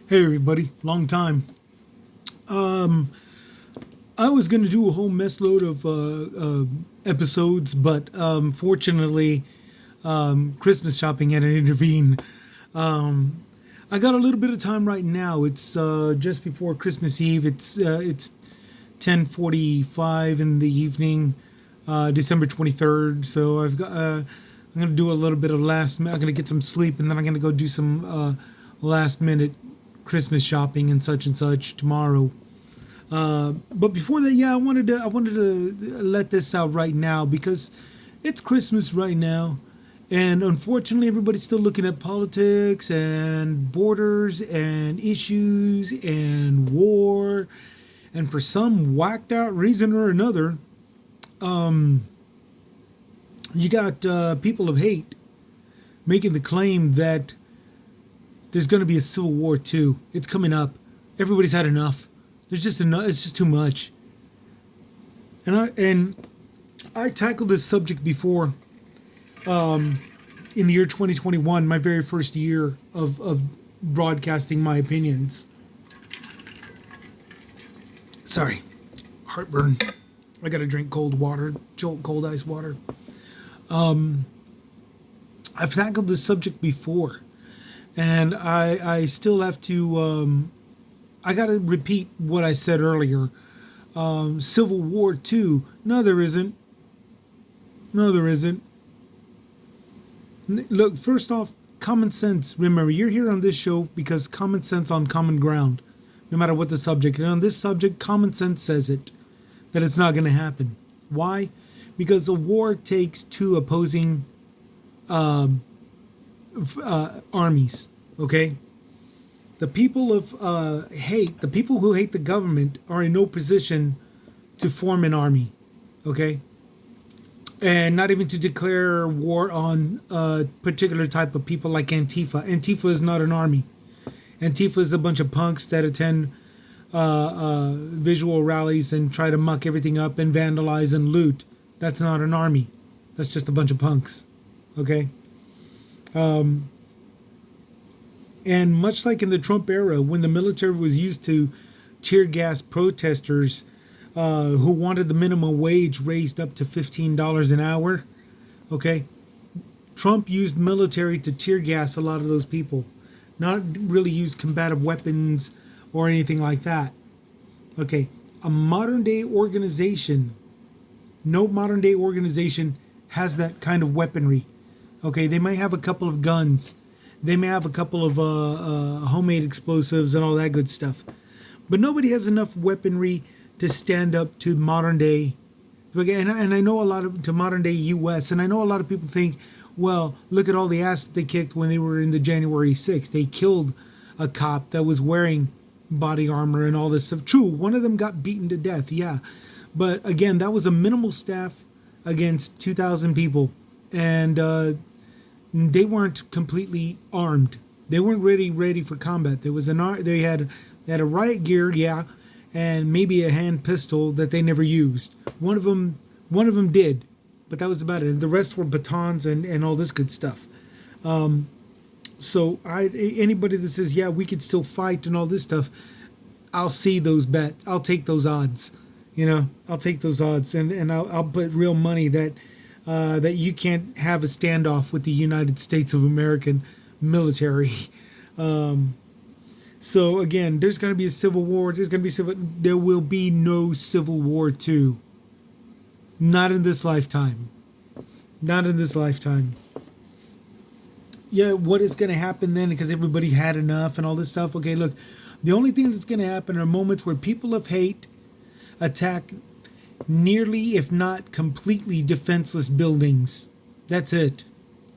Hey everybody, long time. Um, I was gonna do a whole mess load of episodes, but fortunately, Christmas shopping had to intervene. Um, I got a little bit of time right now. It's just before Christmas Eve. It's 10:45 in the evening, December 23rd. So I'm gonna do a little bit of last minute. I'm gonna get some sleep, and then I'm gonna go do some last minute Christmas shopping and such tomorrow. But before that, yeah, I wanted to let this out right now because it's Christmas right now, and unfortunately, everybody's still looking at politics and borders and issues and war, and for some whacked out reason or another, you got people of hate making the claim that there's going to be a civil war too. It's coming up. Everybody's had enough. There's just enough. It's just too much. And I tackled this subject before, in the year 2021, my very first year of broadcasting my opinions. Sorry, heartburn. I got to drink cold water, cold ice water. I've tackled this subject before, and I still have to. I got to repeat what I said earlier. Civil War two. No, there isn't. No, there isn't. Look, first off, common sense. Remember, you're here on this show because common sense on common ground, no matter what the subject. And on this subject, common sense says it, that it's not going to happen. Why? Because a war takes two opposing armies. Okay. The people of hate, the people who hate the government, are in no position to form an army. Okay. And not even to declare war on a particular type of people like Antifa. Antifa is not an army. Antifa is a bunch of punks that attend visual rallies and try to muck everything up and vandalize and loot. That's not an army. That's just a bunch of punks. Okay? And much like in the Trump era, when the military was used to tear gas protesters who wanted the minimum wage raised up to $15 an hour, okay, Trump used military to tear gas a lot of those people, not really use combative weapons or anything like that. Okay, a modern day organization, no modern day organization has that kind of weaponry. Okay, they might have a couple of guns. They may have a couple of homemade explosives and all that good stuff. But nobody has enough weaponry to stand up to modern day. And I know a lot of, to modern day U.S. And I know a lot of people think, well, look at all the ass that they kicked when they were in the January 6th. They killed a cop that was wearing body armor and all this stuff. True, one of them got beaten to death, yeah. But again, that was a minimal staff against 2,000 people. And they weren't completely armed. They weren't ready for combat. There was they had a riot gear, yeah, and maybe a hand pistol that they never used. One of them did, but that was about it. And the rest were batons and all this good stuff. So anybody that says, yeah, we could still fight and all this stuff, I'll see those bets. I'll take those odds. I'll take those odds, and I'll put real money that that you can't have a standoff with the United States of American military. So again, there's going to be a civil war. There will be no Civil War II. Not in this lifetime. Not in this lifetime. Yeah, what is going to happen then? Because everybody had enough and all this stuff. Okay, look, the only thing that's going to happen are moments where people of hate attack nearly, if not completely, defenseless buildings. That's it.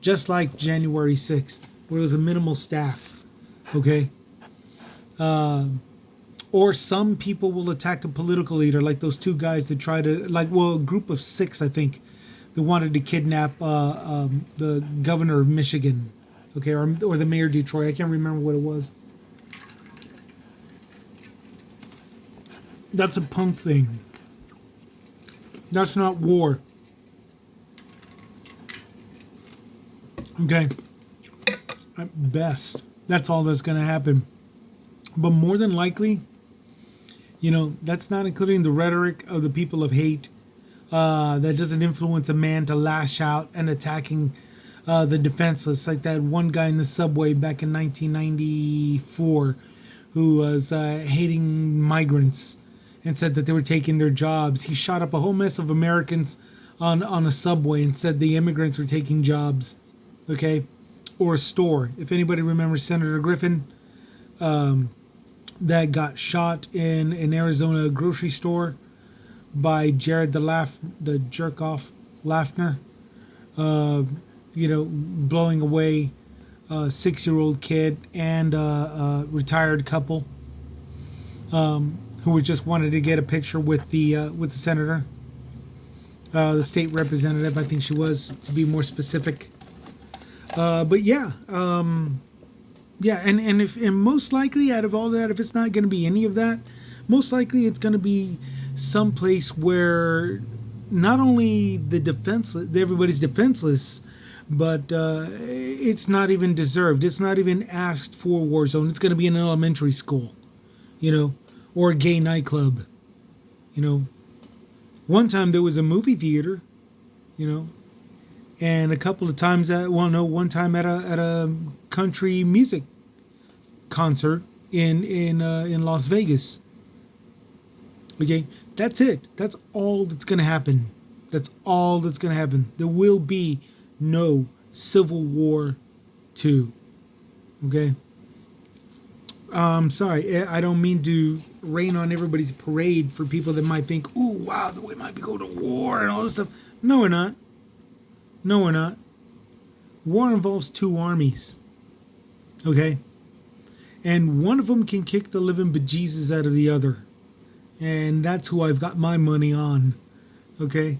Just like January 6th, where it was a minimal staff. Okay? Or some people will attack a political leader, like those two guys that try to, a group of six, I think, that wanted to kidnap the governor of Michigan. Okay, or the mayor of Detroit. I can't remember what it was. That's a punk thing. That's not war. Okay. At best, that's all that's going to happen. But more than likely, that's not including the rhetoric of the people of hate that doesn't influence a man to lash out and attacking the defenseless, like that one guy in the subway back in 1994 who was hating migrants and said that they were taking their jobs. He shot up a whole mess of Americans on a subway and said the immigrants were taking jobs. Okay, or a store. If anybody remembers Senator Griffin, that got shot in an Arizona grocery store by Jared the jerk off Laffner, blowing away a 6-year-old kid and a retired couple who just wanted to get a picture with the senator, the state representative, I think she was, to be more specific. But yeah, and most likely out of all that, if it's not going to be any of that, most likely it's going to be someplace where not only everybody's defenseless, but it's not even deserved. It's not even asked for war zone. It's going to be an elementary school, or a gay nightclub. One time there was a movie theater, and a couple of times one time at a country music concert in Las Vegas. Okay, that's it. That's all that's going to happen. That's all that's going to happen. There will be no Civil War 2. Okay? I'm sorry. I don't mean to rain on everybody's parade for people that might think, "Ooh, wow, we might be going to war and all this stuff." No, we're not. No, we're not. War involves 2 armies. Okay? And one of them can kick the living bejesus out of the other. And that's who I've got my money on. Okay?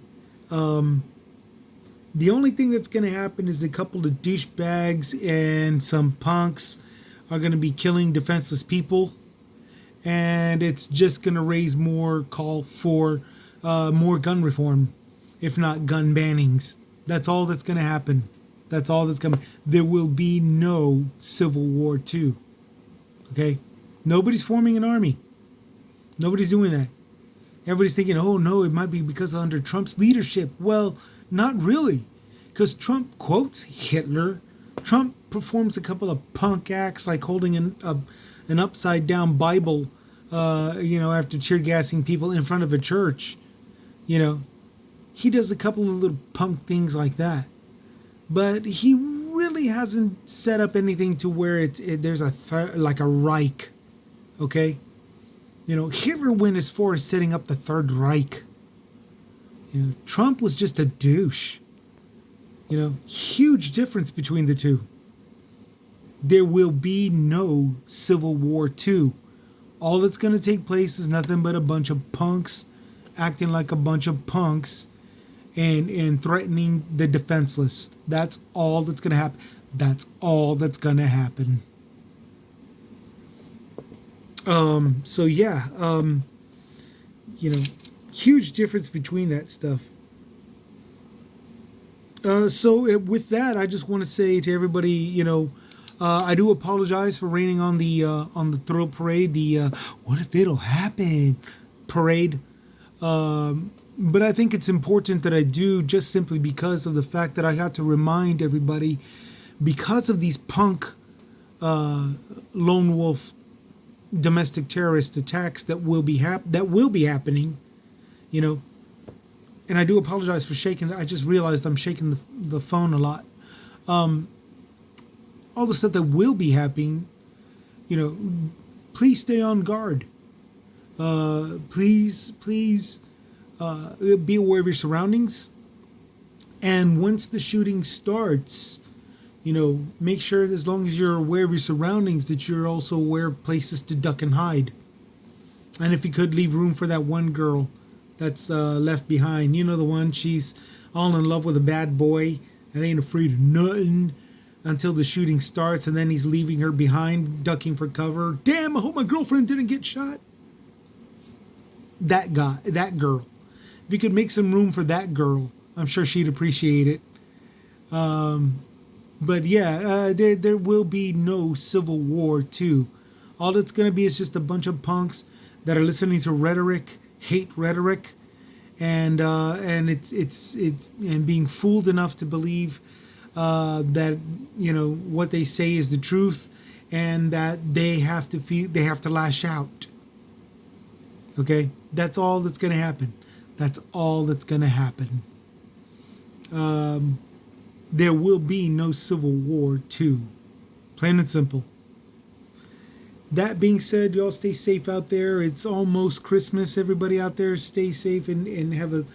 The only thing that's going to happen is a couple of douchebags and some punks are going to be killing defenseless people. And it's just going to raise more call for more gun reform, if not gun bannings. That's all that's going to happen. That's all that's coming. There will be no Civil War 2. Okay? Nobody's forming an army. Nobody's doing that. Everybody's thinking, oh no, it might be because under Trump's leadership. Well, not really. Because Trump quotes Hitler. Trump performs a couple of punk acts like holding an upside down Bible, after tear gassing people in front of a church. He does a couple of little punk things like that. But he really hasn't set up anything to where there's like a Reich. Okay? Hitler went as far as setting up the Third Reich. Trump was just a douche. Huge difference between the two. There will be no Civil War 2. All that's going to take place is nothing but a bunch of punks acting like a bunch of punks and threatening the defenseless. That's all that's going to happen. That's all that's going to happen. So yeah, huge difference between that stuff. So with that, I just want to say to everybody, I do apologize for raining on the thrill parade, the what if it'll happen parade. But I think it's important that I do, just simply because of the fact that I got to remind everybody, because of these punk lone wolf domestic terrorist attacks that will be happening, and I do apologize for shaking. I just realized I'm shaking the phone a lot. All the stuff that will be happening, please stay on guard. Please be aware of your surroundings. And once the shooting starts, make sure, as long as you're aware of your surroundings, that you're also aware of places to duck and hide. And if you could, leave room for that one girl that's left behind. The one, she's all in love with a bad boy and ain't afraid of nothing until the shooting starts, and then he's leaving her behind, ducking for cover. Damn, I hope my girlfriend didn't get shot. That girl. If you could make some room for that girl, I'm sure she'd appreciate it. But yeah, there will be no Civil War 2. All it's going to be is just a bunch of punks that are listening to rhetoric, hate rhetoric, and it's and being fooled enough to believe that what they say is the truth, and that they have to lash out. Okay, that's all that's going to happen. That's all that's going to happen. There will be no Civil War II. Plain and simple. That being said, y'all stay safe out there. It's almost Christmas. Everybody out there, stay safe and have a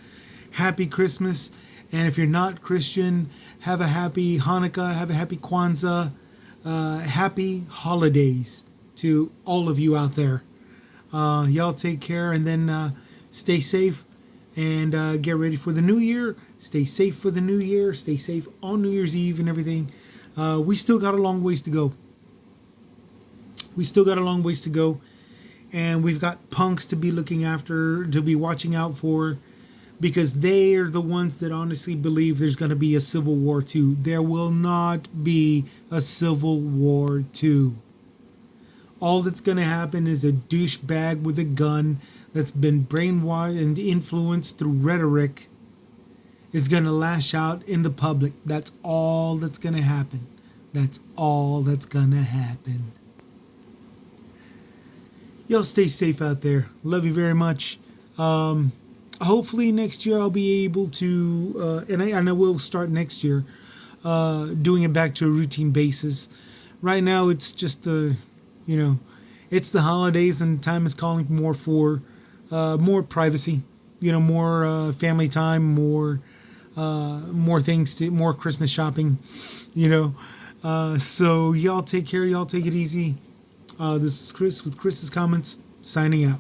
happy Christmas. And if you're not Christian, have a happy Hanukkah, have a happy Kwanzaa, happy holidays to all of you out there. Y'all take care, and then stay safe, and get ready for the new year. Stay safe for the new year. Stay safe on New Year's Eve and everything. We still got a long ways to go. And we've got punks to be looking after, to be watching out for, because they are the ones that honestly believe there's going to be a Civil War II. There will not be a Civil War II. All that's going to happen is a douchebag with a gun that's been brainwashed and influenced through rhetoric is going to lash out in the public. That's all that's going to happen. That's all that's going to happen. Y'all stay safe out there. Love you very much. Hopefully next year I'll be able to, and I will start next year, doing it back to a routine basis. Right now it's just it's the holidays, and time is calling more for more privacy, more family time, more things, more Christmas shopping, so y'all take care. Y'all take it easy. This is Chris with Chris's Comments, signing out.